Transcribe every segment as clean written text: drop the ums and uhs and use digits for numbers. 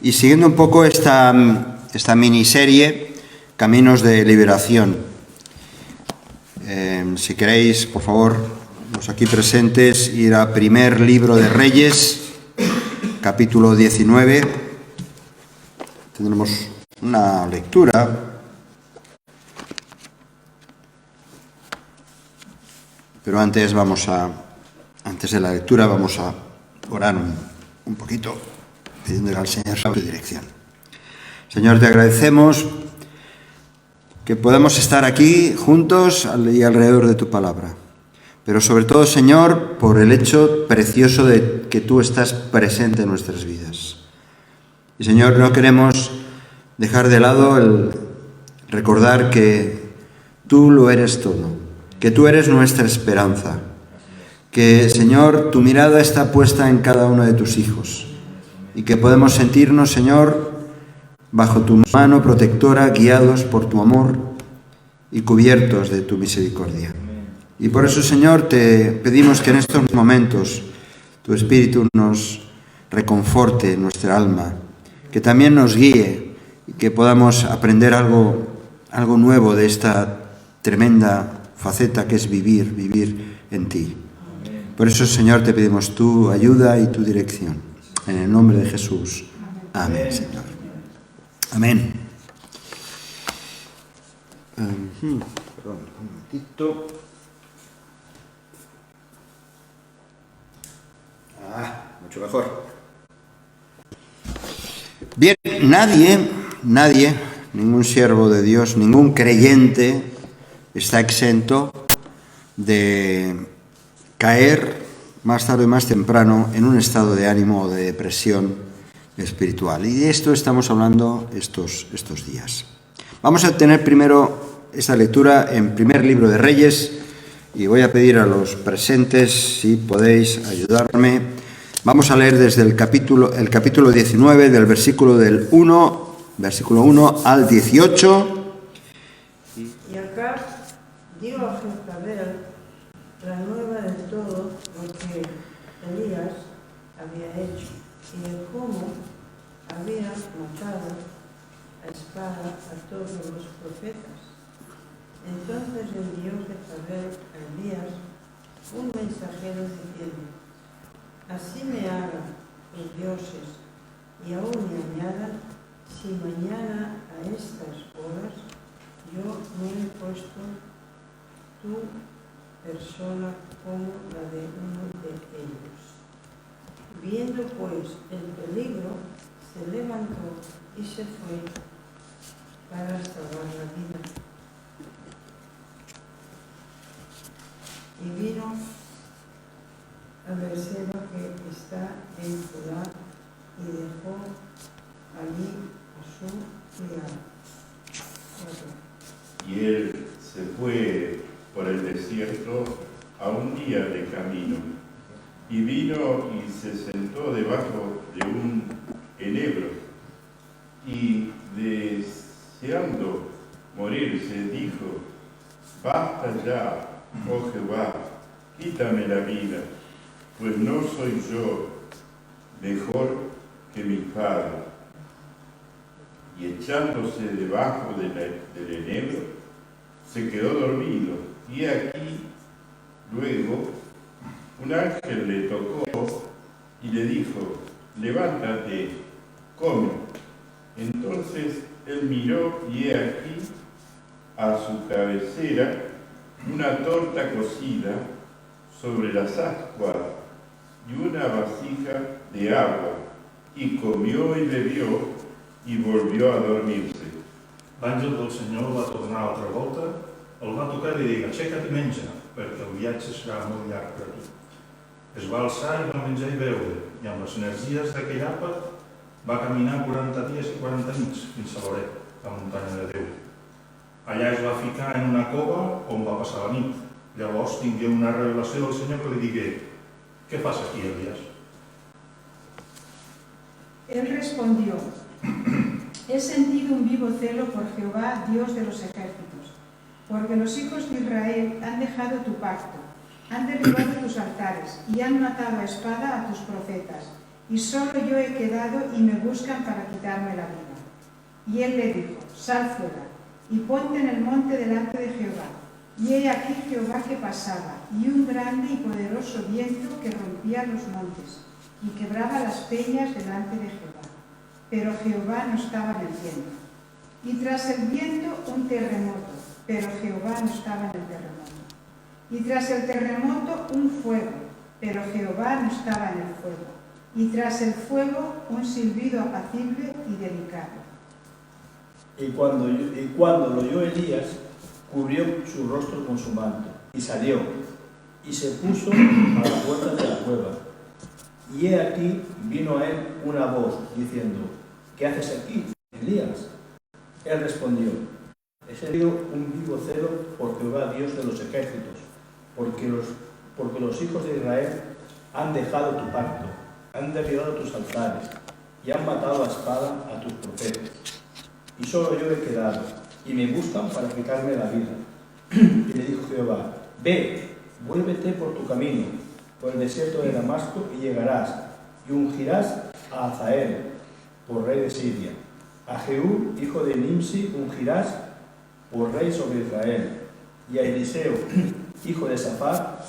Y siguiendo un poco esta miniserie, Caminos de Liberación. Si queréis, por favor, los aquí presentes, ir a primer libro de Reyes, capítulo 19. Tendremos una lectura. Pero antes de la lectura, vamos a orar un poquito, pidiéndole al Señor su dirección. Señor, te agradecemos que podamos estar aquí juntos y alrededor de tu palabra. Pero sobre todo, Señor, por el hecho precioso de que tú estás presente en nuestras vidas. Y, Señor, no queremos dejar de lado el recordar que tú lo eres todo, que tú eres nuestra esperanza, que, Señor, tu mirada está puesta en cada uno de tus hijos y que podemos sentirnos, Señor, bajo tu mano protectora, guiados por tu amor y cubiertos de tu misericordia. Y por eso, Señor, te pedimos que en estos momentos tu Espíritu nos reconforte nuestra alma, que también nos guíe y que podamos aprender algo nuevo de esta tremenda faceta que es vivir en ti. Por eso, Señor, te pedimos tu ayuda y tu dirección. En el nombre de Jesús. Amén, Señor. Amén. Perdón, un momentito. Mucho mejor. Bien, nadie, ningún siervo de Dios, ningún creyente está exento de caer más tarde o más temprano en un estado de ánimo o de depresión espiritual. Y de esto estamos hablando estos días. Vamos a tener primero esta lectura en primer libro de Reyes y voy a pedir a los presentes si podéis ayudarme. Vamos a leer desde el capítulo 19 del versículo 1 al 18. Y Acab dio a Jezabel la nueva de todo lo que Elías había hecho y de cómo había matado a espada a todos los profetas. Entonces envió Jezabel a Elías un mensajero diciendo: así me hagan los dioses y aún me añadan, si mañana a estas horas yo no he puesto tu persona como la de uno de ellos. Viendo pues el peligro, se levantó y se fue para salvar la vida. Y vino a Berseba, que está en Judá, y dejó allí a su criado. Y él se fue por el desierto a un día de camino, y vino y se sentó debajo de un enebro, y deseando morirse, dijo: basta ya, oh Jehová, quítame la vida, pues no soy yo mejor que mi padre. Y echándose debajo del enebro, se quedó dormido. Y aquí, luego, un ángel le tocó y le dijo: levántate, come. Entonces él miró y he aquí, a su cabecera, una torta cocida sobre las ascuas y una vasija de agua, y comió y bebió i volvió a dormir-se. L'àngel del Senyor va tornar altra volta, el va tocar i li digui: aixeca't i menja, perquè el viatge serà molt llarg per a tu. Es va alçar i va menjar i beure, i amb les energies d'aquell àpat va caminar 40 dies i 40 nits fins a l'Oreb, la muntanya de Déu. Allà es va ficar en una cova on va passar la nit. Llavors tingué una revelació del Senyor que li digué: què fas aquí, Elías? Él respondió: he sentido un vivo celo por Jehová, Dios de los ejércitos, porque los hijos de Israel han dejado tu pacto, han derribado tus altares y han matado a espada a tus profetas, y solo yo he quedado y me buscan para quitarme la vida. Y él le dijo, sal fuera y ponte en el monte delante de Jehová. Y he aquí Jehová que pasaba, y un grande y poderoso viento que rompía los montes y quebraba las peñas delante de Jehová. Pero Jehová no estaba en el viento. Y tras el viento un terremoto, pero Jehová no estaba en el terremoto. Y tras el terremoto un fuego, pero Jehová no estaba en el fuego. Y tras el fuego un silbido apacible y delicado. Y cuando lo oyó Elías, cubrió su rostro con su manto, y salió, y se puso a la puerta de la cueva. Y he aquí vino a él una voz, diciendo, ¿qué haces aquí, Elías? Él respondió, he sentido un vivo celo por Jehová, Dios de los ejércitos, porque los hijos de Israel han dejado tu pacto, han derribado tus altares, y han matado a espada a tus profetas. Y solo yo he quedado, y me buscan para quitarme la vida. Y le dijo Jehová, ve, vuélvete por tu camino, por el desierto de Damasco, y llegarás, y ungirás a Hazael por rey de Siria. A Jehú, hijo de Nimsi, ungirás por rey sobre Israel. Y a Eliseo, hijo de Safat,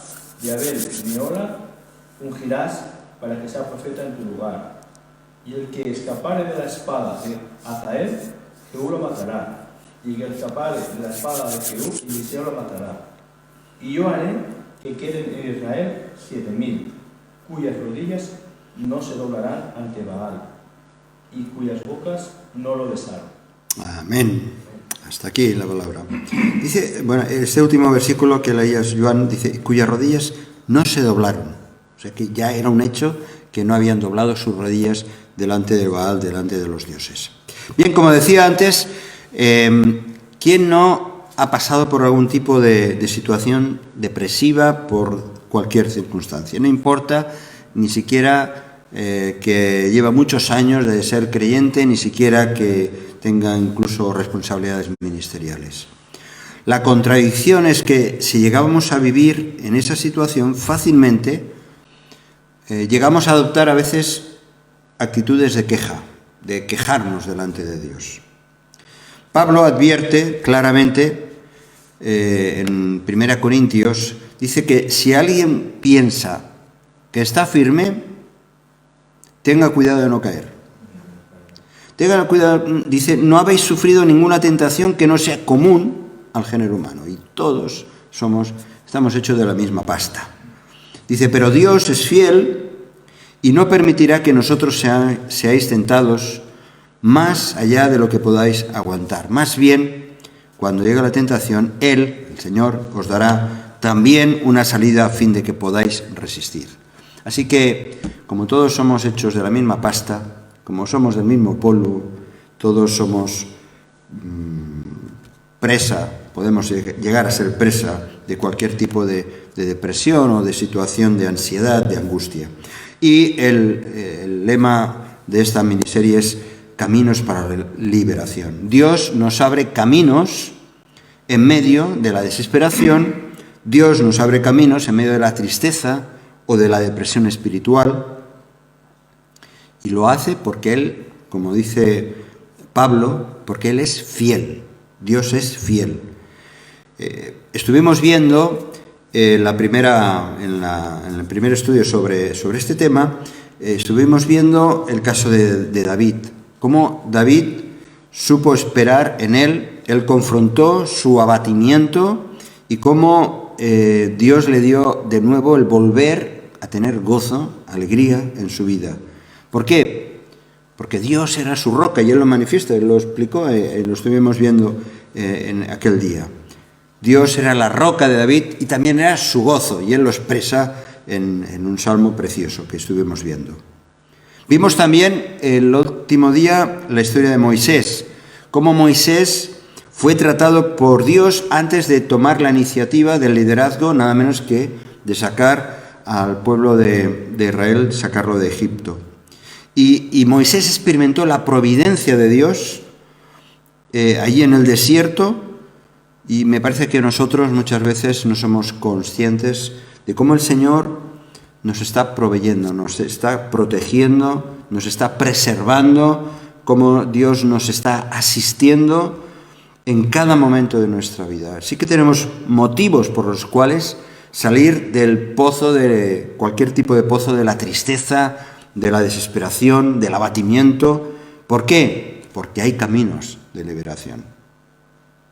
de Abel Meola, ungirás para que sea profeta en tu lugar. Y el que escapare de la espada de Hazael, Jehú lo matará. Y el que escapare de la espada de Jehú, Eliseo lo matará. Y yo haré que queden en Israel 7,000, cuyas rodillas no se doblarán ante Baal, y cuyas bocas no lo besaron. Amén. Hasta aquí la palabra. Dice, bueno, este último versículo que leías, Joan, dice, cuyas rodillas no se doblaron. O sea que ya era un hecho que no habían doblado sus rodillas delante de Baal, delante de los dioses. Bien, como decía antes, ¿quién no ha pasado por algún tipo de situación depresiva por cualquier circunstancia? No importa ni siquiera que lleva muchos años de ser creyente, ni siquiera que tenga incluso responsabilidades ministeriales. La contradicción es que si llegábamos a vivir en esa situación, fácilmente llegamos a adoptar a veces actitudes de queja, de quejarnos delante de Dios. Pablo advierte claramente en 1 Corintios, dice que si alguien piensa que está firme, tenga cuidado de no caer. Tengan cuidado, dice, no habéis sufrido ninguna tentación que no sea común al género humano. Y todos estamos hechos de la misma pasta. Dice, pero Dios es fiel y no permitirá que nosotros seáis tentados más allá de lo que podáis aguantar. Más bien, cuando llegue la tentación, Él, el Señor, os dará también una salida a fin de que podáis resistir. Así que, como todos somos hechos de la misma pasta, como somos del mismo polvo, todos somos presa, podemos llegar a ser presa de cualquier tipo de depresión o de situación de ansiedad, de angustia. Y el lema de esta miniserie es Caminos para la liberación. Dios nos abre caminos en medio de la desesperación, Dios nos abre caminos en medio de la tristeza o de la depresión espiritual, y lo hace porque Él, como dice Pablo, porque Él es fiel. Dios es fiel. Estuvimos viendo en el primer estudio sobre este tema, estuvimos viendo el caso de David, cómo David supo esperar en Él confrontó su abatimiento y cómo Dios le dio de nuevo el volver a tener gozo, alegría en su vida. ¿Por qué? Porque Dios era su roca y Él lo manifiesta, Él lo explicó, lo estuvimos viendo en aquel día. Dios era la roca de David y también era su gozo, y Él lo expresa en un salmo precioso que estuvimos viendo. Vimos también el último día la historia de Moisés, cómo Moisés fue tratado por Dios antes de tomar la iniciativa del liderazgo, nada menos que de sacar al pueblo de Israel, sacarlo de Egipto. Y Moisés experimentó la providencia de Dios allí en el desierto, y me parece que nosotros muchas veces no somos conscientes de cómo el Señor nos está proveyendo, nos está protegiendo, nos está preservando, cómo Dios nos está asistiendo en cada momento de nuestra vida. Sí que tenemos motivos por los cuales salir del pozo, de cualquier tipo de pozo, de la tristeza, de la desesperación, del abatimiento. ¿Por qué? Porque hay caminos de liberación.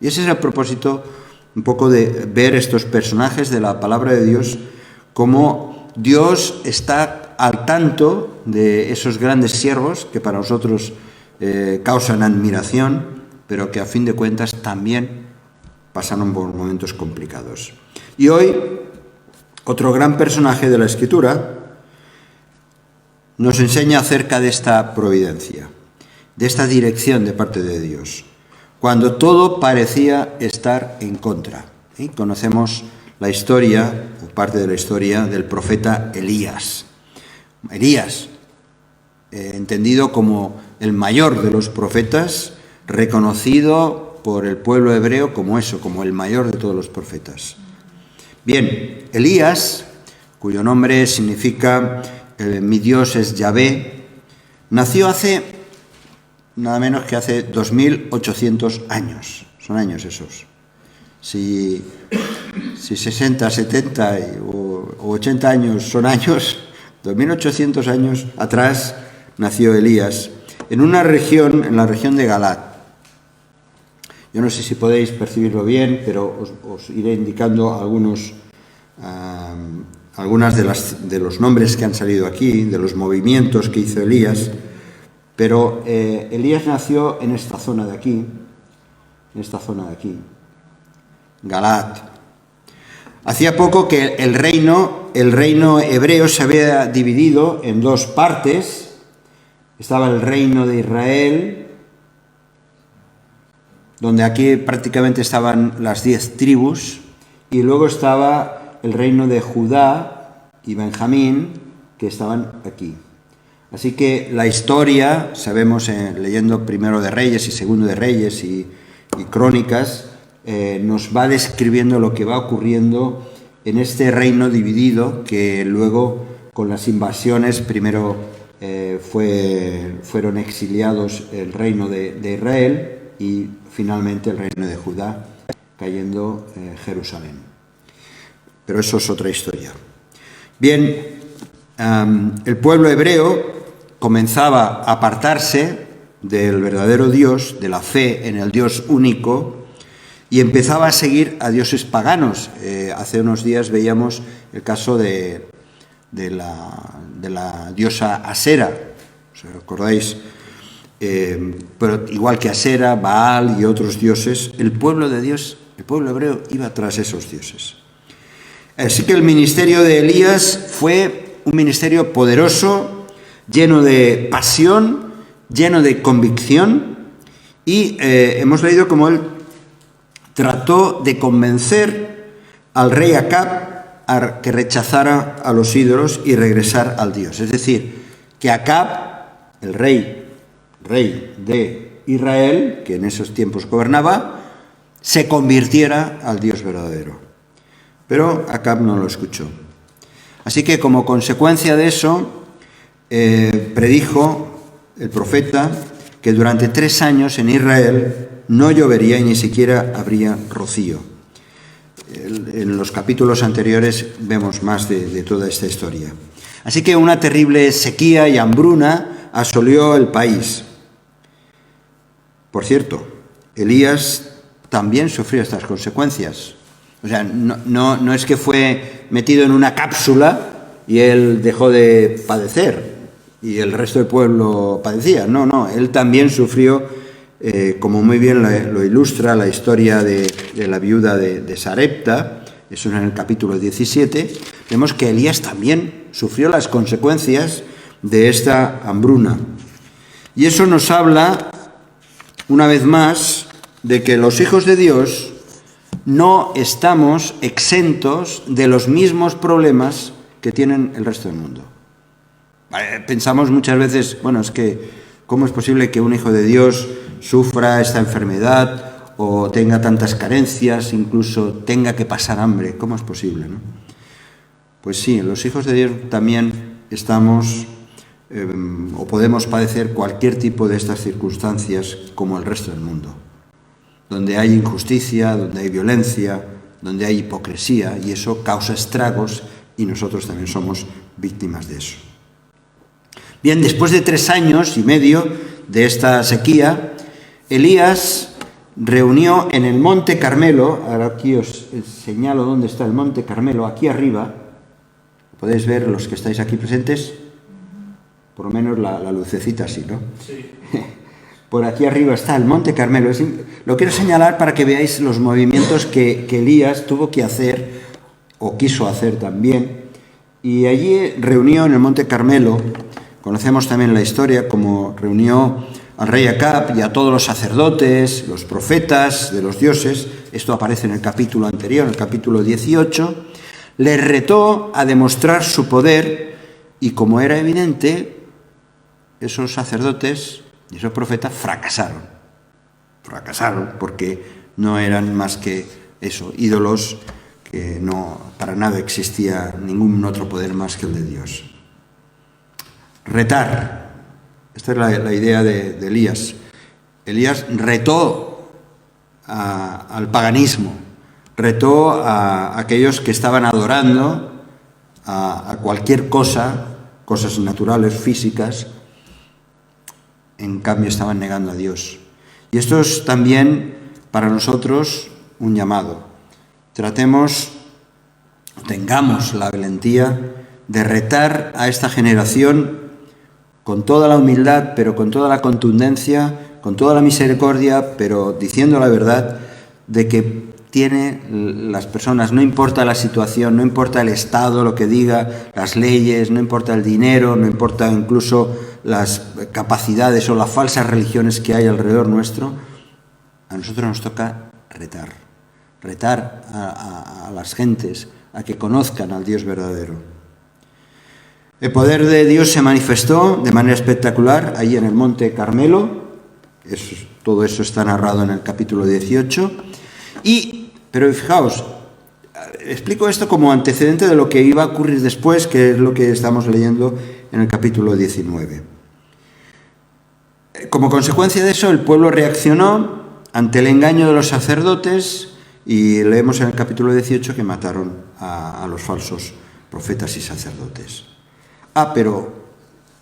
Y ese es el propósito un poco de ver estos personajes de la palabra de Dios, cómo Dios está al tanto de esos grandes siervos que para nosotros causan admiración, pero que a fin de cuentas también pasaron por momentos complicados. Y hoy, otro gran personaje de la Escritura nos enseña acerca de esta providencia, de esta dirección de parte de Dios, cuando todo parecía estar en contra. ¿Sí? Conocemos la historia, o parte de la historia, del profeta Elías. Elías, entendido como el mayor de los profetas, reconocido por el pueblo hebreo como eso, como el mayor de todos los profetas. Bien, Elías, cuyo nombre significa mi Dios es Yahvé, nació hace nada menos que hace 2800 años. Son años esos. Si 60, 70 o 80 años son años, 2800 años atrás nació Elías en una región, en la región de Galat. Yo no sé si podéis percibirlo bien, pero os iré indicando algunas de los nombres que han salido aquí, de los movimientos que hizo Elías. Pero Elías nació en esta zona de aquí, Galat. Hacía poco que el reino hebreo se había dividido en dos partes. Estaba el reino de Israel, donde aquí prácticamente estaban las 10 tribus, y luego estaba el reino de Judá y Benjamín, que estaban aquí. Así que la historia, sabemos leyendo Primero de Reyes y Segundo de Reyes y Crónicas, nos va describiendo lo que va ocurriendo en este reino dividido, que luego con las invasiones primero fueron exiliados el reino de Israel y finalmente el reino de Judá, cayendo Jerusalén. Pero eso es otra historia. Bien, el pueblo hebreo comenzaba a apartarse del verdadero Dios, de la fe en el Dios único, y empezaba a seguir a dioses paganos. Hace unos días veíamos el caso de la diosa Asera, ¿os acordáis? Pero igual que Asera, Baal y otros dioses, el pueblo de Dios, el pueblo hebreo, iba tras esos dioses. Así que el ministerio de Elías fue un ministerio poderoso, lleno de pasión, lleno de convicción, y hemos leído cómo él trató de convencer al rey Acab a que rechazara a los ídolos y regresar al Dios. Es decir, que Acab, el rey de Israel, que en esos tiempos gobernaba, se convirtiera al Dios verdadero. Pero Acab no lo escuchó. Así que como consecuencia de eso, predijo el profeta que durante 3 años en Israel no llovería y ni siquiera habría rocío. En los capítulos anteriores vemos más de toda esta historia. Así que una terrible sequía y hambruna asolió el país. Por cierto, Elías también sufrió estas consecuencias. O sea, no es que fue metido en una cápsula y él dejó de padecer y el resto del pueblo padecía. No, él también sufrió, como muy bien lo ilustra la historia de la viuda de Sarepta, eso es en el capítulo 17, vemos que Elías también sufrió las consecuencias de esta hambruna. Y eso nos habla, una vez más, de que los hijos de Dios no estamos exentos de los mismos problemas que tienen el resto del mundo. Pensamos muchas veces, bueno, es que ¿cómo es posible que un hijo de Dios sufra esta enfermedad o tenga tantas carencias, incluso tenga que pasar hambre? ¿Cómo es posible, no? Pues sí, los hijos de Dios también estamos o podemos padecer cualquier tipo de estas circunstancias como el resto del mundo, donde hay injusticia, donde hay violencia, donde hay hipocresía, y eso causa estragos y nosotros también somos víctimas de eso. Bien, después de 3 años y medio de esta sequía, Elías reunió en el Monte Carmelo, ahora aquí os señalo dónde está el Monte Carmelo, aquí arriba, podéis ver los que estáis aquí presentes, por lo menos la lucecita así, ¿no? Sí. Por aquí arriba está el Monte Carmelo. Lo quiero señalar para que veáis los movimientos que Elías tuvo que hacer, o quiso hacer también, y allí reunió en el Monte Carmelo, conocemos también la historia, como reunió al rey Acab y a todos los sacerdotes, los profetas de los dioses, esto aparece en el capítulo anterior, en el capítulo 18, les retó a demostrar su poder, y como era evidente, esos sacerdotes y esos profetas fracasaron porque no eran más que eso, ídolos, que no, para nada existía ningún otro poder más que el de Dios. Retar. Esta es la idea de Elías. Elías retó al paganismo, retó a aquellos que estaban adorando a cualquier cosa, cosas naturales, físicas, en cambio estaban negando a Dios. Y esto es también para nosotros un llamado. Tengamos la valentía de retar a esta generación con toda la humildad, pero con toda la contundencia, con toda la misericordia, pero diciendo la verdad de que las personas, no importa la situación, no importa el Estado, lo que diga, las leyes, no importa el dinero, no importa incluso las capacidades o las falsas religiones que hay alrededor nuestro, a nosotros nos toca retar a las gentes a que conozcan al Dios verdadero. El poder de Dios se manifestó de manera espectacular ahí en el Monte Carmelo, todo eso está narrado en el capítulo 18, pero fijaos, explico esto como antecedente de lo que iba a ocurrir después, que es lo que estamos leyendo en el capítulo 19. Como consecuencia de eso, el pueblo reaccionó ante el engaño de los sacerdotes y leemos en el capítulo 18 que mataron a los falsos profetas y sacerdotes. Pero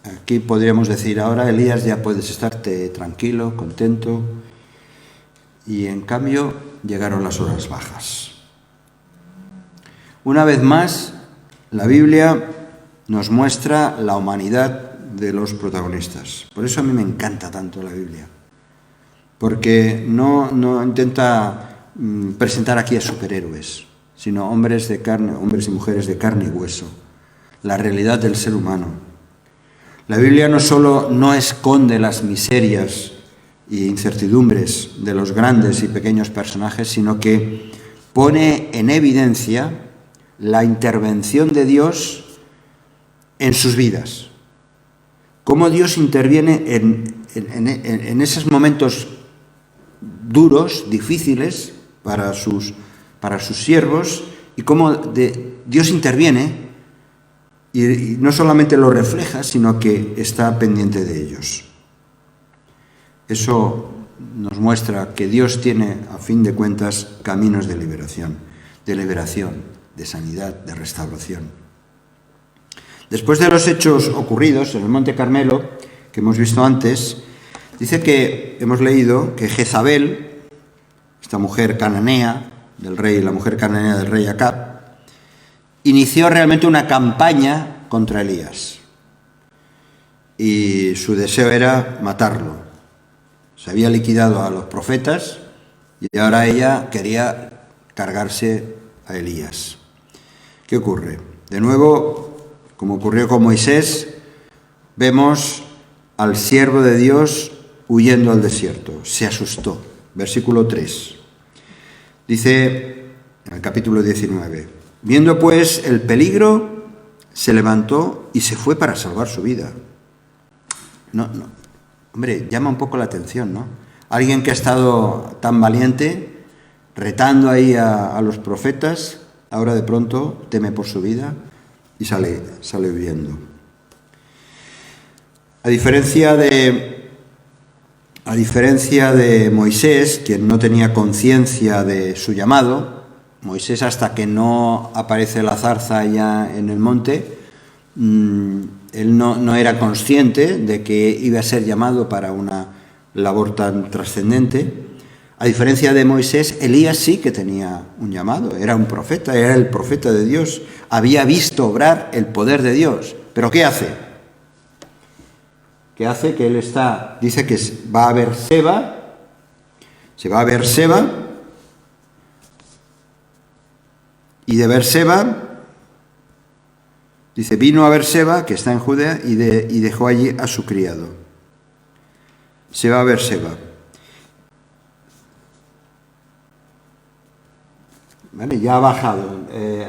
aquí podríamos decir, ahora Elías ya puedes estarte tranquilo, contento, y en cambio llegaron las horas bajas. Una vez más, la Biblia nos muestra la humanidad de los protagonistas. Por eso a mí me encanta tanto la Biblia, porque no intenta presentar aquí a superhéroes, sino hombres y mujeres de carne y hueso, la realidad del ser humano. La Biblia no solo no esconde las miserias y incertidumbres de los grandes y pequeños personajes, sino que pone en evidencia la intervención de Dios en sus vidas. Cómo Dios interviene en esos momentos duros, difíciles para sus siervos, y cómo Dios interviene y no solamente lo refleja, sino que está pendiente de ellos. Eso nos muestra que Dios tiene, a fin de cuentas, caminos de liberación, de sanidad, de restauración. Después de los hechos ocurridos en el Monte Carmelo, que hemos visto antes, hemos leído que Jezabel, esta mujer cananea la mujer cananea del rey Acab, inició realmente una campaña contra Elías. Y su deseo era matarlo. Se había liquidado a los profetas y ahora ella quería cargarse a Elías. ¿Qué ocurre? De nuevo, como ocurrió con Moisés, vemos al siervo de Dios huyendo al desierto. Se asustó. Versículo 3. Dice en el capítulo 19: viendo pues el peligro, se levantó y se fue para salvar su vida. Hombre, llama un poco la atención, ¿no? Alguien que ha estado tan valiente, retando ahí a los profetas, ahora de pronto teme por su vida. y sale huyendo. A diferencia de Moisés, quien no tenía conciencia de su llamado, Moisés, hasta que no aparece la zarza ya en el monte, él no era consciente de que iba a ser llamado para una labor tan trascendente. A diferencia de Moisés, Elías sí que tenía un llamado, era un profeta, era el profeta de Dios, había visto obrar el poder de Dios. ¿Pero qué hace? ¿Qué hace? Que él dice que va a Beerseba, se va a Beerseba, y de Beerseba, dice, vino a Beerseba, que está en Judea, y dejó allí a su criado. Se va a Beerseba. ¿Vale? Ya ha bajado.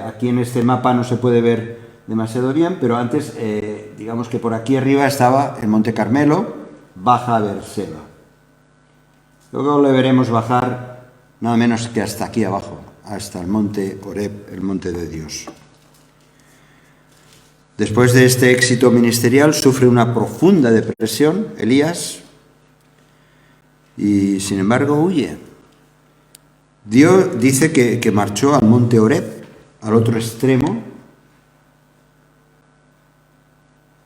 Aquí en este mapa no se puede ver demasiado bien, pero antes, digamos que por aquí arriba estaba el Monte Carmelo, baja a Beerseba. Luego le veremos bajar nada menos que hasta aquí abajo, hasta el Monte Horeb, el Monte de Dios. Después de este éxito ministerial, sufre una profunda depresión, Elías, y sin embargo huye. Dios dice que marchó al Monte Horeb, al otro extremo.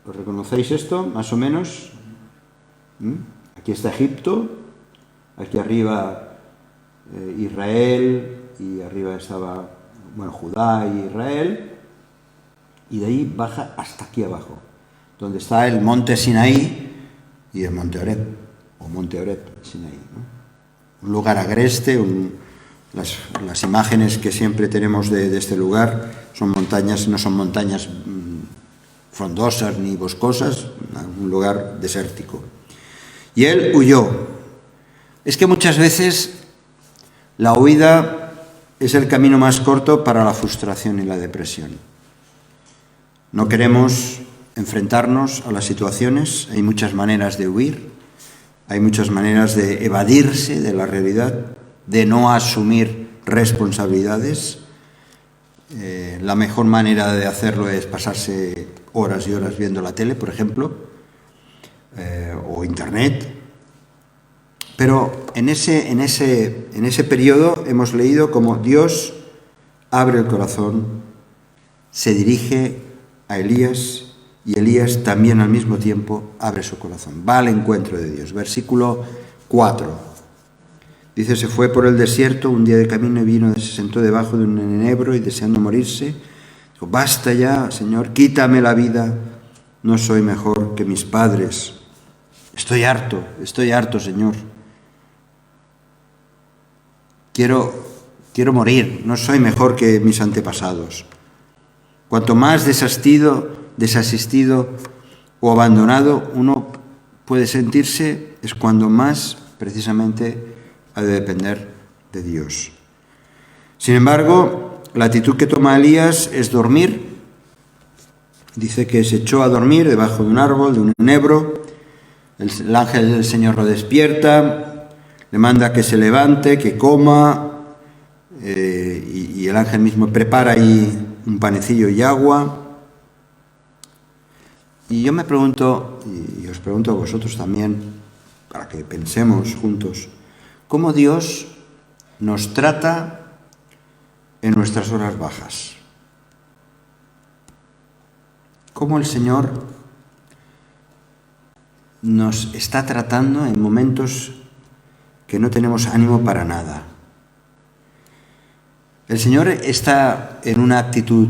¿Lo reconocéis esto, más o menos? Aquí está Egipto, aquí arriba Israel, y arriba estaba, Judá y Israel, y de ahí baja hasta aquí abajo, donde está el monte Sinaí y el Monte Horeb, o Monte Horeb, Sinaí, ¿no? Un lugar agreste, las imágenes que siempre tenemos de este lugar son montañas, no son montañas frondosas ni boscosas, un lugar desértico. Y él huyó. Es que muchas veces la huida es el camino más corto para la frustración y la depresión. No queremos enfrentarnos a las situaciones, hay muchas maneras de huir, hay muchas maneras de evadirse de la realidad, de no asumir responsabilidades. La mejor manera de hacerlo es pasarse horas y horas viendo la tele, por ejemplo, o internet. Pero en ese periodo hemos leído cómo Dios abre el corazón, se dirige a Elías, y Elías también al mismo tiempo abre su corazón, va al encuentro de Dios. Versículo 4. Dice, se fue por el desierto un día de camino y vino, se sentó debajo de un enebro y deseando morirse, dijo, basta ya, Señor, quítame la vida, no soy mejor que mis padres. Estoy harto, Señor. Quiero morir, no soy mejor que mis antepasados. Cuanto más desasistido o abandonado uno puede sentirse, es cuando más precisamente ha de depender de Dios. Sin embargo, la actitud que toma Elías es dormir. Dice que se echó a dormir debajo de un árbol, de un enebro. El ángel del Señor lo despierta, le manda que se levante, que coma, y el ángel mismo prepara ahí un panecillo y agua. Y yo me pregunto, y os pregunto a vosotros también, para que pensemos juntos, ¿cómo Dios nos trata en nuestras horas bajas? ¿Cómo el Señor nos está tratando en momentos que no tenemos ánimo para nada? ¿El Señor está en una actitud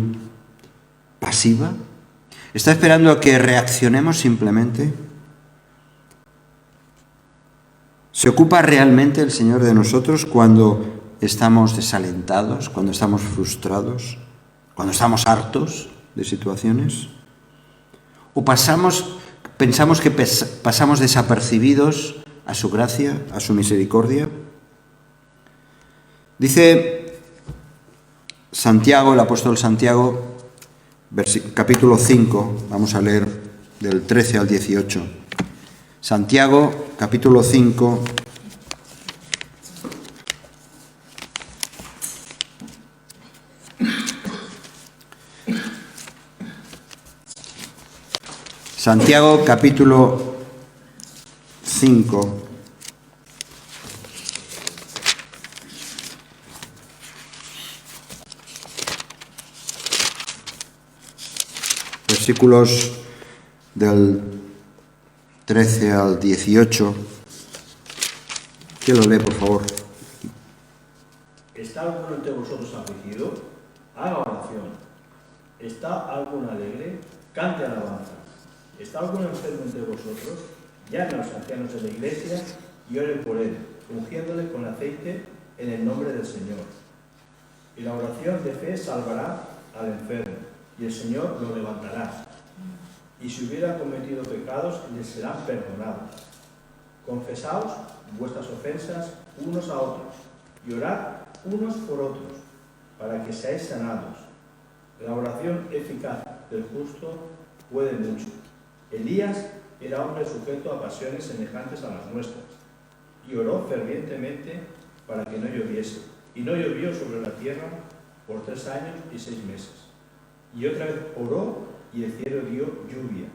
pasiva? ¿Está esperando a que reaccionemos simplemente? ¿Se ocupa realmente el Señor de nosotros cuando estamos desalentados, cuando estamos frustrados, cuando estamos hartos de situaciones? ¿O pensamos que pasamos desapercibidos a su gracia, a su misericordia? Dice Santiago, el apóstol Santiago, capítulo 5, vamos a leer del 13 al 18. Santiago, capítulo 5, Santiago capítulo 5. Versículos del 13 al 18. ¿Quién lo lee, por favor? ¿Está alguno entre vosotros afligido? Haga oración. ¿Está alguno alegre? Cante alabanza. ¿Está alguno enfermo entre vosotros? Llame a los ancianos de la iglesia y oren por él, ungiéndole con aceite en el nombre del Señor. Y la oración de fe salvará al enfermo, y el Señor lo levantará. Y si hubiera cometido pecados, les serán perdonados. Confesaos vuestras ofensas unos a otros, y orad unos por otros, para que seáis sanados. La oración eficaz del justo puede mucho. Elías era hombre sujeto a pasiones semejantes a las nuestras, y oró fervientemente para que no lloviese. Y no llovió sobre la tierra por 3 años y 6 meses. Y otra vez oró, y el cielo dio lluvia,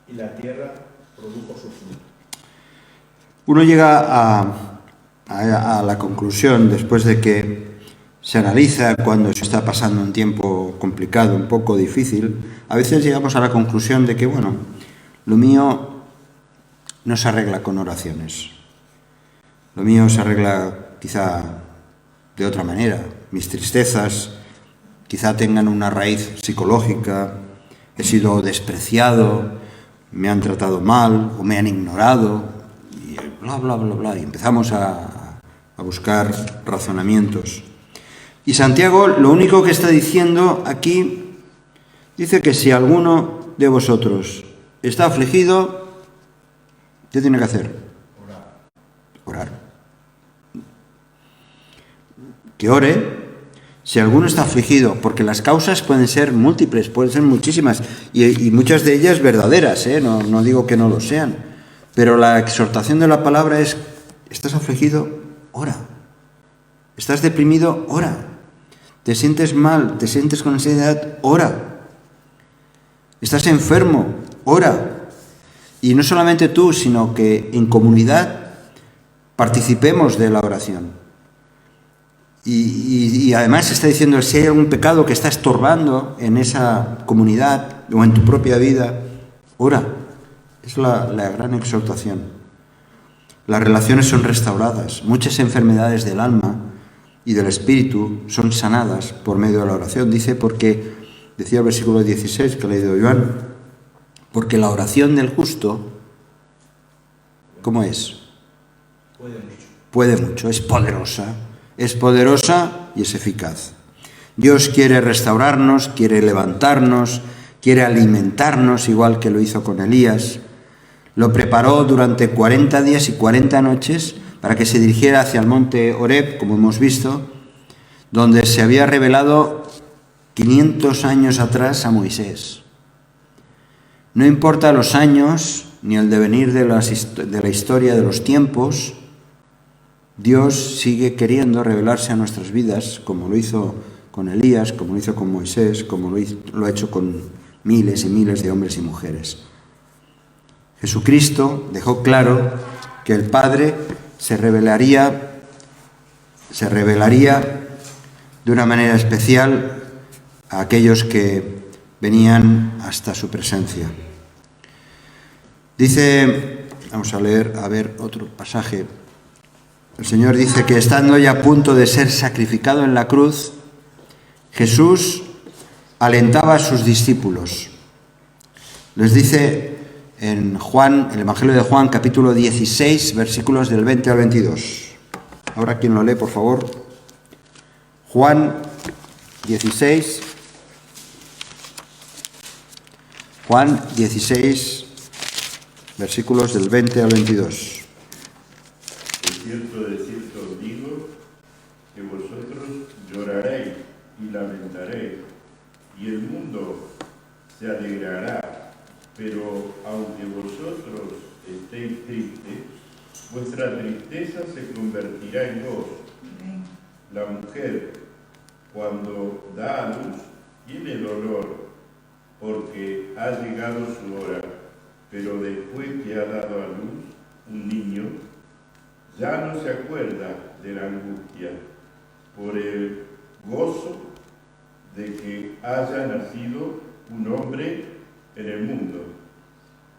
y la tierra produjo su fruto. Uno llega a la conclusión, después de que se analiza cuando se está pasando un tiempo complicado, un poco difícil, a veces llegamos a la conclusión de que, bueno, lo mío no se arregla con oraciones. Lo mío se arregla quizá de otra manera. Mis tristezas quizá tengan una raíz psicológica. He sido despreciado, me han tratado mal o me han ignorado, y bla, bla, bla, bla. Y empezamos a buscar razonamientos. Y Santiago lo único que está diciendo aquí, dice que si alguno de vosotros está afligido, ¿qué tiene que hacer? Orar. Que ore. Si alguno está afligido, porque las causas pueden ser múltiples, pueden ser muchísimas, y muchas de ellas verdaderas, no digo que no lo sean, pero la exhortación de la palabra es: ¿estás afligido? Ora. ¿Estás deprimido? Ora. ¿Te sientes mal? ¿Te sientes con ansiedad? Ora. ¿Estás enfermo? Ora. Y no solamente tú, sino que en comunidad participemos de la oración. Y además está diciendo, si hay algún pecado que está estorbando en esa comunidad o en tu propia vida, ora. Es la gran exhortación. Las relaciones son restauradas. Muchas enfermedades del alma y del espíritu son sanadas por medio de la oración. Dice, porque, decía el versículo 16 que ha leído Joan, porque la oración del justo, ¿cómo es? Puede mucho, es poderosa. Es poderosa y es eficaz. Dios quiere restaurarnos, quiere levantarnos, quiere alimentarnos, igual que lo hizo con Elías. Lo preparó durante 40 días y 40 noches para que se dirigiera hacia el monte Horeb, como hemos visto, donde se había revelado 500 años atrás a Moisés. No importa los años ni el devenir de la historia de los tiempos, Dios sigue queriendo revelarse a nuestras vidas, como lo hizo con Elías, como lo hizo con Moisés, como lo ha hecho con miles y miles de hombres y mujeres. Jesucristo dejó claro que el Padre se revelaría de una manera especial a aquellos que venían hasta su presencia. Dice, vamos a leer, otro pasaje. El Señor dice que estando ya a punto de ser sacrificado en la cruz, Jesús alentaba a sus discípulos. Les dice en Juan, el Evangelio de Juan, capítulo 16, versículos del 20 al 22. Ahora, ¿quién lo lee, por favor? Juan 16. Juan 16, versículos del 20 al 22. De cierto os digo que vosotros lloraréis y lamentaréis, y el mundo se alegrará, pero aunque vosotros estéis tristes, vuestra tristeza se convertirá en gozo. La mujer, cuando da a luz, tiene dolor, porque ha llegado su hora, pero después que ha dado a luz un niño, ya no se acuerda de la angustia por el gozo de que haya nacido un hombre en el mundo.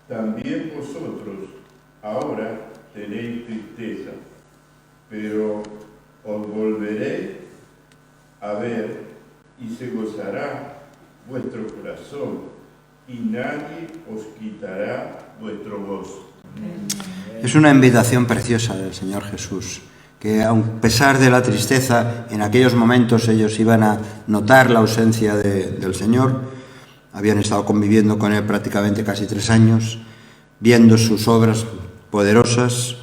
También vosotros ahora tenéis tristeza, pero os volveréis a ver y se gozará vuestro corazón y nadie os quitará vuestro gozo. Es una invitación preciosa del Señor Jesús, que a pesar de la tristeza, en aquellos momentos ellos iban a notar la ausencia del Señor. Habían estado conviviendo con Él prácticamente casi 3 años, viendo sus obras poderosas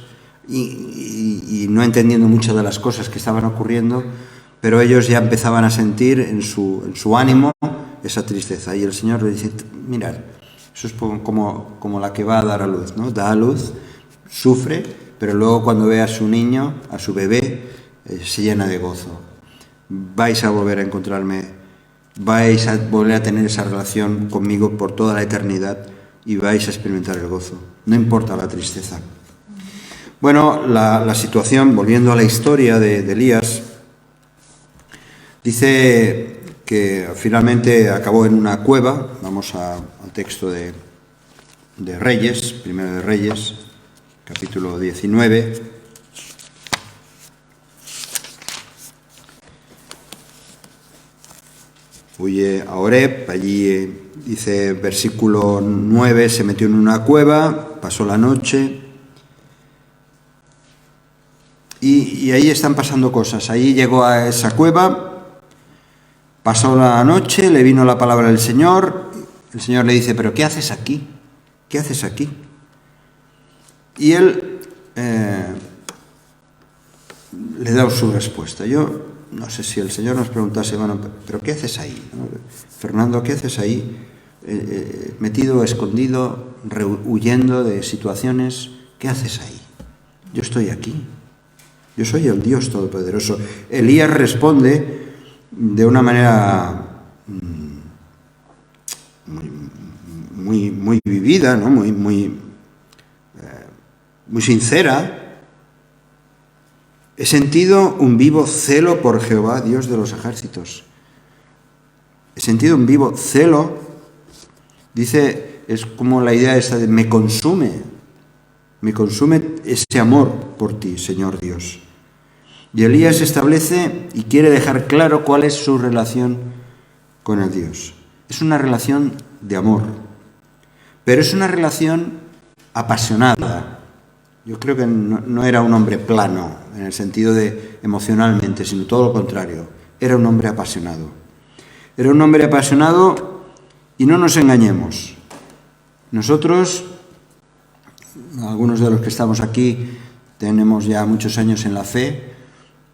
y no entendiendo muchas de las cosas que estaban ocurriendo, pero ellos ya empezaban a sentir en su ánimo esa tristeza. Y el Señor le dice, mirad, eso es como la que va a dar a luz, ¿no? Da a luz, sufre, pero luego cuando ve a su niño, a su bebé, se llena de gozo. Vais a volver a encontrarme, vais a volver a tener esa relación conmigo por toda la eternidad y vais a experimentar el gozo. No importa la tristeza. Bueno, la situación, volviendo a la historia de Elías, dice que finalmente acabó en una cueva. Vamos al texto de Reyes, primero de Reyes, capítulo 19. Huye a Oreb, allí dice versículo 9, se metió en una cueva, pasó la noche y ahí están pasando cosas. Ahí llegó a esa cueva, pasó la noche, le vino la palabra del Señor, el Señor le dice, pero ¿qué haces aquí? ¿Qué haces aquí? Y él le da su respuesta. Yo no sé si el Señor nos preguntase, bueno, pero ¿qué haces ahí? ¿No? Fernando, ¿qué haces ahí? Metido, escondido, huyendo de situaciones, ¿qué haces ahí? Yo estoy aquí. Yo soy el Dios Todopoderoso. Elías responde de una manera muy vivida, ¿no? Muy sincera. He sentido un vivo celo por Jehová, Dios de los ejércitos. He sentido un vivo celo. Dice, es como la idea esa de me consume ese amor por ti, Señor Dios. Y Elías establece y quiere dejar claro cuál es su relación con el Dios. Es una relación de amor, pero es una relación apasionada. Yo creo que no era un hombre plano, en el sentido de emocionalmente, sino todo lo contrario. Era un hombre apasionado. Era un hombre apasionado y no nos engañemos. Nosotros, algunos de los que estamos aquí, tenemos ya muchos años en la fe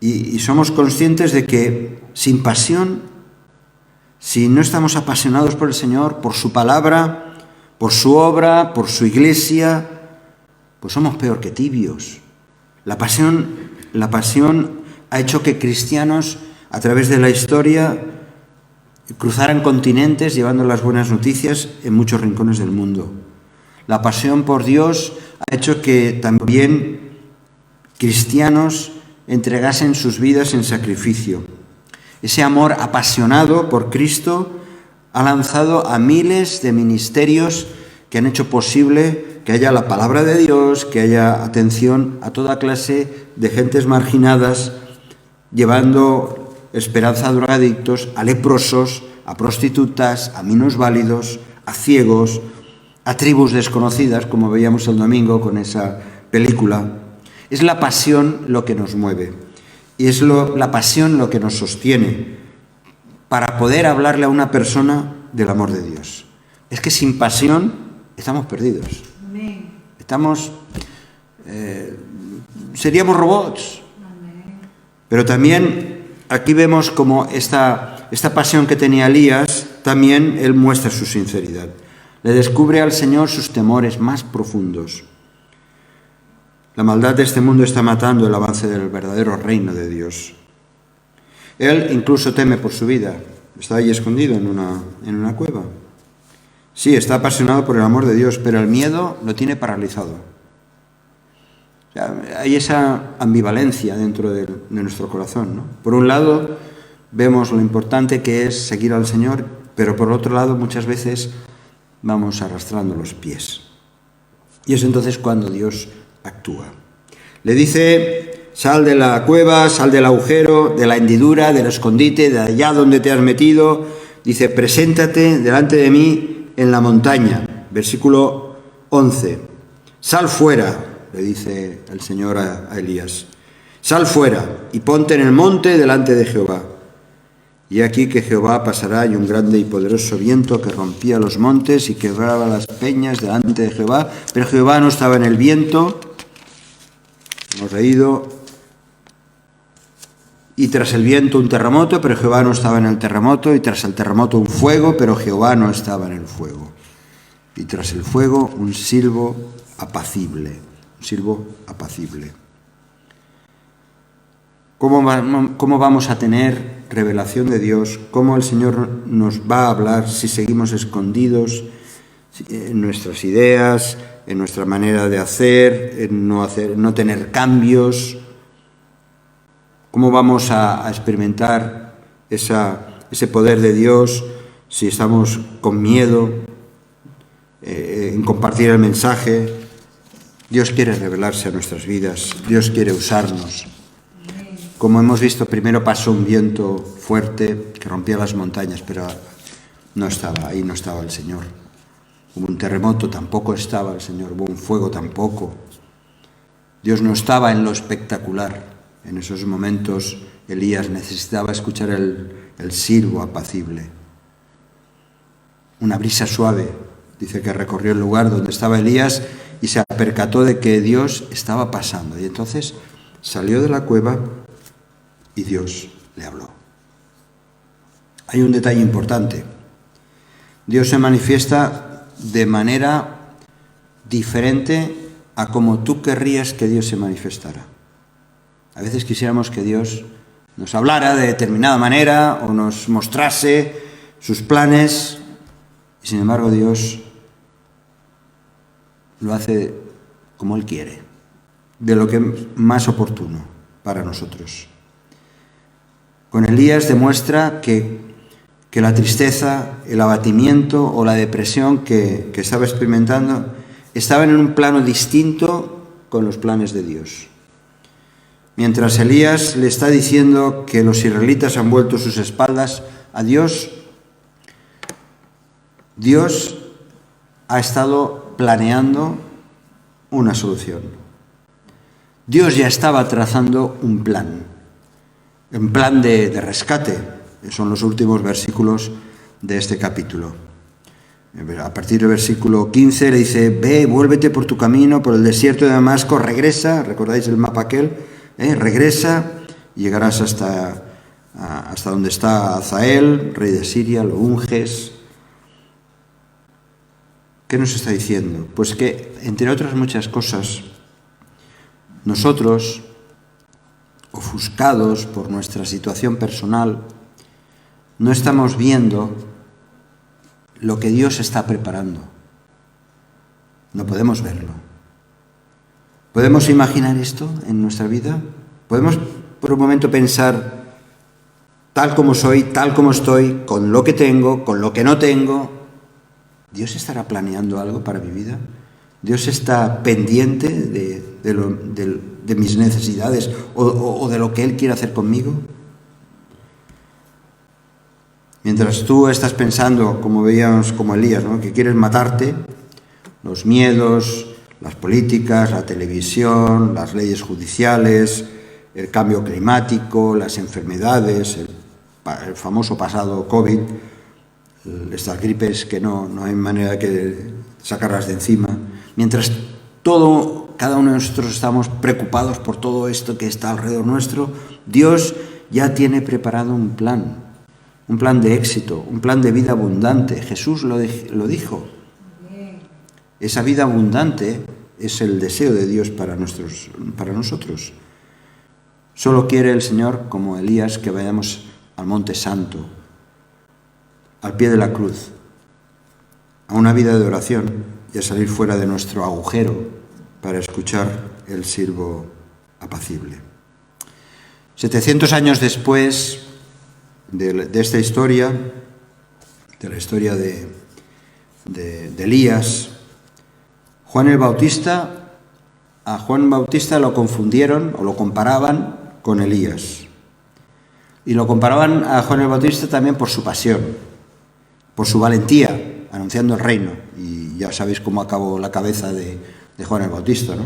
y somos conscientes de que sin pasión, si no estamos apasionados por el Señor, por su palabra, por su obra, por su iglesia, pues somos peor que tibios. La pasión ha hecho que cristianos a través de la historia cruzaran continentes llevando las buenas noticias en muchos rincones del mundo. La pasión por Dios ha hecho que también cristianos entregasen sus vidas en sacrificio. Ese amor apasionado por Cristo ha lanzado a miles de ministerios que han hecho posible que haya la palabra de Dios, que haya atención a toda clase de gentes marginadas, llevando esperanza a drogadictos, a leprosos, a prostitutas, a minusválidos, a ciegos, a tribus desconocidas, como veíamos el domingo con esa película. Es la pasión lo que nos mueve y es la pasión lo que nos sostiene para poder hablarle a una persona del amor de Dios. Es que sin pasión estamos perdidos. Amén. Seríamos robots. Amén. Pero también aquí vemos como esta pasión que tenía Elías, también él muestra su sinceridad. Le descubre al Señor sus temores más profundos. La maldad de este mundo está matando el avance del verdadero reino de Dios. Él incluso teme por su vida. Está ahí escondido en una cueva. Sí, está apasionado por el amor de Dios, pero el miedo lo tiene paralizado. O sea, hay esa ambivalencia dentro de nuestro corazón, ¿no? Por un lado, vemos lo importante que es seguir al Señor, pero por otro lado, muchas veces vamos arrastrando los pies. Y es entonces cuando Dios actúa. Le dice: sal de la cueva, sal del agujero, de la hendidura, del escondite, de allá donde te has metido. Dice: preséntate delante de mí en la montaña. Versículo 11. Sal fuera, le dice el Señor a Elías. Sal fuera y ponte en el monte delante de Jehová. Y aquí que Jehová pasará, y un grande y poderoso viento que rompía los montes y quebraba las peñas delante de Jehová. Pero Jehová no estaba en el viento. Hemos leído. Y tras el viento un terremoto, pero Jehová no estaba en el terremoto. Y tras el terremoto un fuego, pero Jehová no estaba en el fuego. Y tras el fuego un silbo apacible. Un silbo apacible. ¿Cómo vamos a tener revelación de Dios? ¿Cómo el Señor nos va a hablar si seguimos escondidos en nuestras ideas, en nuestra manera de hacer, en no tener cambios? ¿Cómo vamos a experimentar ese poder de Dios si estamos con miedo en compartir el mensaje? Dios quiere revelarse a nuestras vidas, Dios quiere usarnos. Como hemos visto, primero pasó un viento fuerte que rompía las montañas, pero no estaba el Señor. Hubo un terremoto, tampoco estaba el Señor. Hubo un fuego, tampoco. Dios no estaba en lo espectacular. En esos momentos Elías necesitaba escuchar el silbo apacible. Una brisa suave, dice, que recorrió el lugar donde estaba Elías y se percató de que Dios estaba pasando. Y entonces salió de la cueva y Dios le habló. Hay un detalle importante. Dios se manifiesta de manera diferente a como tú querrías que Dios se manifestara. A veces quisiéramos que Dios nos hablara de determinada manera o nos mostrase sus planes, y sin embargo Dios lo hace como Él quiere, de lo que es más oportuno para nosotros. Con Elías demuestra que la tristeza, el abatimiento o la depresión que estaba experimentando estaban en un plano distinto con los planes de Dios. Mientras Elías le está diciendo que los israelitas han vuelto sus espaldas a Dios, Dios ha estado planeando una solución. Dios ya estaba trazando un plan de rescate. Son los últimos versículos de este capítulo. A partir del versículo 15 le dice: ve, vuélvete por tu camino, por el desierto de Damasco, regresa, ¿recordáis el mapa aquel? Regresa y llegarás hasta donde está Hazael, rey de Siria, lo unges. ¿Qué nos está diciendo? Pues que, entre otras muchas cosas, nosotros, ofuscados por nuestra situación personal, no estamos viendo lo que Dios está preparando. No podemos verlo. ¿Podemos imaginar esto en nuestra vida? ¿Podemos por un momento pensar, tal como soy, tal como estoy, con lo que tengo, con lo que no tengo, ¿Dios estará planeando algo para mi vida? ¿Dios está pendiente de mis necesidades o de lo que Él quiere hacer conmigo? Mientras tú estás pensando, como veíamos como Elías, ¿no?, que quieres matarte, los miedos, las políticas, la televisión, las leyes judiciales, el cambio climático, las enfermedades, el famoso pasado COVID, estas gripes que no hay manera que sacarlas de encima. Mientras cada uno de nosotros estamos preocupados por todo esto que está alrededor nuestro, Dios ya tiene preparado un plan de éxito, un plan de vida abundante. Jesús lo dijo. Esa vida abundante es el deseo de Dios para nosotros. Solo quiere el Señor, como Elías, que vayamos al Monte Santo, al pie de la cruz, a una vida de oración y a salir fuera de nuestro agujero para escuchar el silbo apacible. 700 años después de esta historia, de la historia de Elías, a Juan Bautista lo confundieron o lo comparaban con Elías. Y lo comparaban a Juan el Bautista también por su pasión, por su valentía, anunciando el reino. Y ya sabéis cómo acabó la cabeza de Juan el Bautista, ¿no?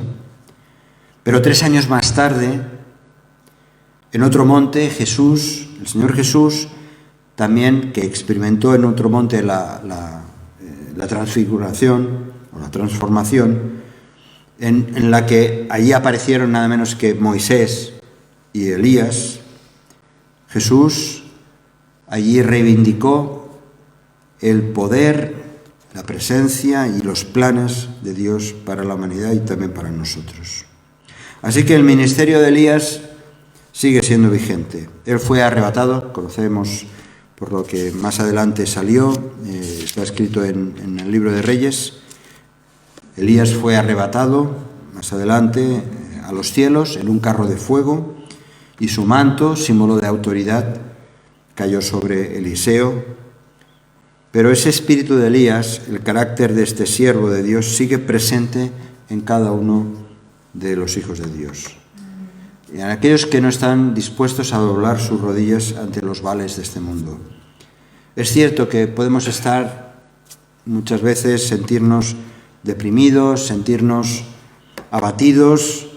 Pero 3 años más tarde, en otro monte, Jesús, el Señor Jesús, también que experimentó en otro monte la transfiguración o la transformación, en la que allí aparecieron nada menos que Moisés y Elías, Jesús allí reivindicó el poder, la presencia y los planes de Dios para la humanidad y también para nosotros. Así que el ministerio de Elías sigue siendo vigente. Él fue arrebatado, conocemos por lo que más adelante salió, está escrito en el libro de Reyes. Elías fue arrebatado más adelante a los cielos en un carro de fuego y su manto, símbolo de autoridad, cayó sobre Eliseo. Pero ese espíritu de Elías, el carácter de este siervo de Dios, sigue presente en cada uno de los hijos de Dios. Y en aquellos que no están dispuestos a doblar sus rodillas ante los vales de este mundo. Es cierto que podemos estar muchas veces, sentirnos deprimidos, sentirnos abatidos,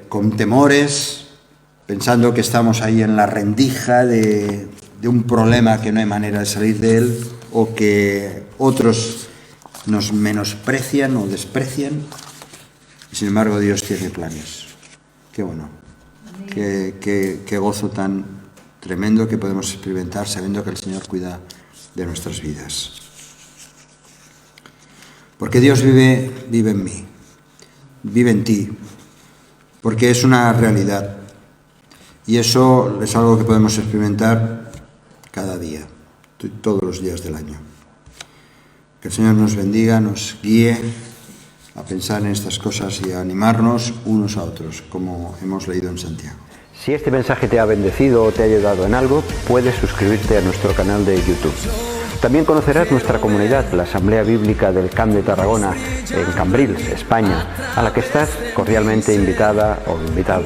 con temores, pensando que estamos ahí en la rendija de un problema que no hay manera de salir de él, o que otros nos menosprecian o desprecian, y sin embargo Dios tiene planes. Qué bueno, qué gozo tan tremendo que podemos experimentar sabiendo que el Señor cuida de nuestras vidas. Porque Dios vive en mí, vive en ti, porque es una realidad. Y eso es algo que podemos experimentar cada día, todos los días del año. Que el Señor nos bendiga, nos guíe a pensar en estas cosas y a animarnos unos a otros, como hemos leído en Santiago. Si este mensaje te ha bendecido o te ha ayudado en algo, puedes suscribirte a nuestro canal de YouTube. También conocerás nuestra comunidad, la Asamblea Bíblica del Camp de Tarragona, en Cambrils, España, a la que estás cordialmente invitada o invitado.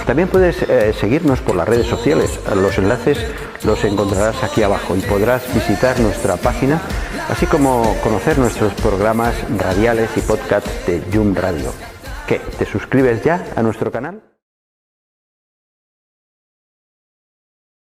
También puedes seguirnos por las redes sociales. Los enlaces los encontrarás aquí abajo y podrás visitar nuestra página, así como conocer nuestros programas radiales y podcasts de Yum Radio. ¿Qué? ¿Te suscribes ya a nuestro canal?